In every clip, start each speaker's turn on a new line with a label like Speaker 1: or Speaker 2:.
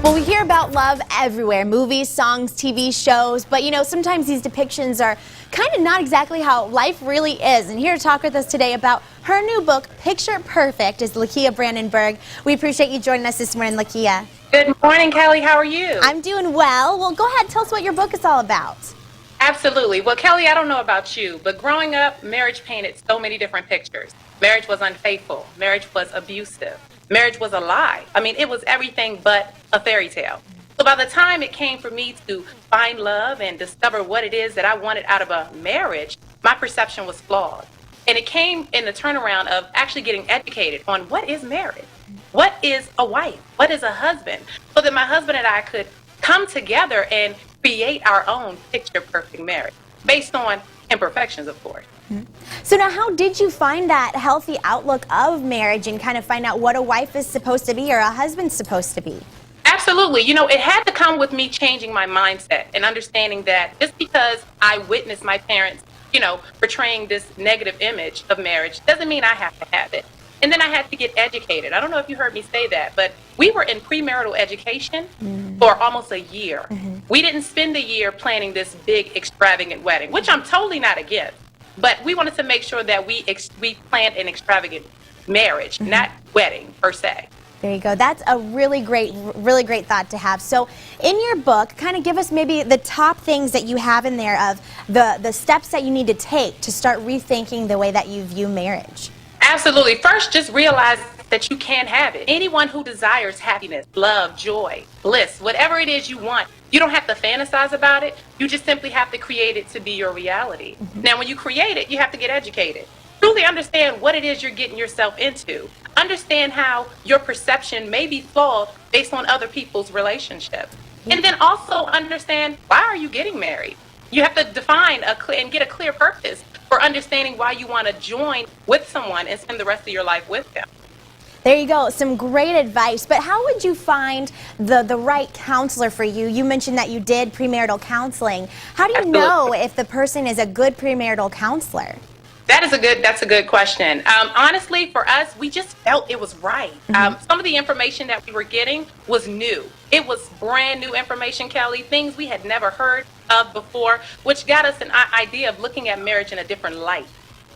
Speaker 1: Well, we hear about love everywhere, movies, songs, TV shows, but you know, sometimes these depictions are kind of not exactly how life really is. And here to talk with us today about her new book, Picture Perfect, is Lakia Brandenburg. We appreciate you joining us this morning, Lakia.
Speaker 2: Good morning, Kelly. How are you?
Speaker 1: I'm doing well. Well, go ahead, tell us what your book is all about.
Speaker 2: Absolutely. Well, Kelly, I don't know about you, but growing up, marriage painted so many different pictures. Marriage was unfaithful. Marriage was abusive. Marriage was a lie. I mean, it was everything but a fairy tale. So by the time it came for me to find love and discover what it is that I wanted out of a marriage, my perception was flawed. And it came in the turnaround of actually getting educated on what is marriage, what is a wife, what is a husband, so that my husband and I could come together and create our own picture perfect marriage based on imperfections, of course.
Speaker 1: So now, how did you find that healthy outlook of marriage and kind of find out what a wife is supposed to be or a husband's supposed to be?
Speaker 2: Absolutely. You know, it had to come with me changing my mindset and understanding that just because I witnessed my parents, you know, portraying this negative image of marriage doesn't mean I have to have it. And then I had to get educated. I don't know if you heard me say that, but we were in premarital education for almost a year. We didn't spend a year planning this big extravagant wedding, which I'm totally not against. But we wanted to make sure that we planned an extravagant marriage, not wedding per se.
Speaker 1: There you go. That's a really great thought to have. So in your book, kind of give us maybe the top things that you have in there of the steps that you need to take to start rethinking the way that you view marriage.
Speaker 2: Absolutely. First, just realize that you can have it. Anyone who desires happiness, love, joy, bliss, whatever it is you want, you don't have to fantasize about it. You just simply have to create it to be your reality. Now, when you create it, you have to get educated. Truly understand what it is you're getting yourself into. Understand how your perception may be flawed based on other people's relationships. And then also understand, why are you getting married? You have to define and get a clear purpose for understanding why you want to join with someone and spend the rest of your life with them.
Speaker 1: There you go. Some great advice. But how would you find the right counselor for you? You mentioned that you did premarital counseling. How do you know if the person is a good premarital counselor?
Speaker 2: That's a good question. Honestly, for us, we just felt it was right. Some of the information that we were getting was new. It was brand new information, Kelly, things we had never heard of before, which got us an idea of looking at marriage in a different light.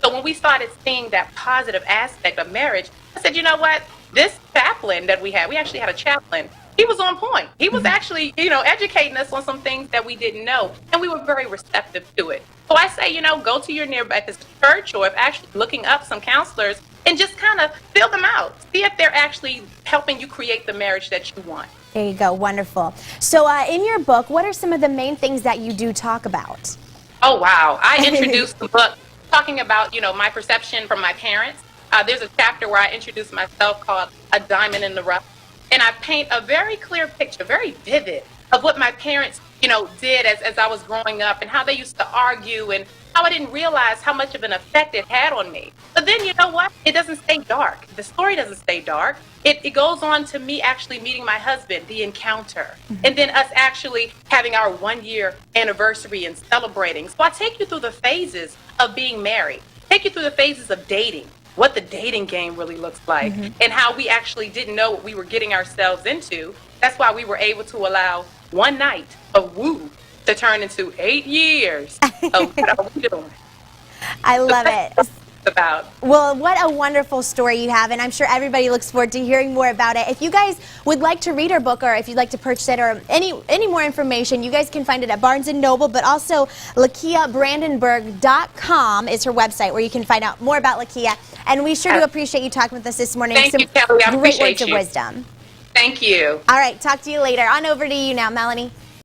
Speaker 2: So when we started seeing that positive aspect of marriage, I said, you know what, this chaplain that we actually had a chaplain. He was on point. He was actually, you know, educating us on some things that we didn't know, and we were very receptive to it. So I say, you know, go to your nearby church, or if actually looking up some counselors and just kind of feel them out. See if they're actually helping you create the marriage that you want.
Speaker 1: There you go. Wonderful. So in your book, what are some of the main things that you do talk about?
Speaker 2: Oh, wow. I introduced the book talking about, you know, my perception from my parents. There's a chapter where I introduce myself called A Diamond in the Rough. And I paint a very clear picture, very vivid, of what my parents, you know, did as I was growing up and how they used to argue and how I didn't realize how much of an effect it had on me. But then, you know what? It doesn't stay dark. The story doesn't stay dark. It goes on to me actually meeting my husband, the encounter, and then us actually having our 1-year anniversary and celebrating. So I take you through the phases of being married, take you through the phases of dating, what the dating game really looks like, and how we actually didn't know what we were getting ourselves into. That's why we were able to allow one night of woo to turn into 8 years of what are we doing.
Speaker 1: I love it.
Speaker 2: About.
Speaker 1: Well, what a wonderful story you have, and I'm sure everybody looks forward to hearing more about it. If you guys would like to read our book, or if you'd like to purchase it, or any more information, you guys can find it at Barnes & Noble, but also LakiaBrandenburg.com is her website where you can find out more about Lakia. And we sure do appreciate you talking with us this morning.
Speaker 2: Thank you, Kelly. I
Speaker 1: great
Speaker 2: appreciate
Speaker 1: words of wisdom.
Speaker 2: Thank you.
Speaker 1: All right, talk to you later. On over to you now, Melanie.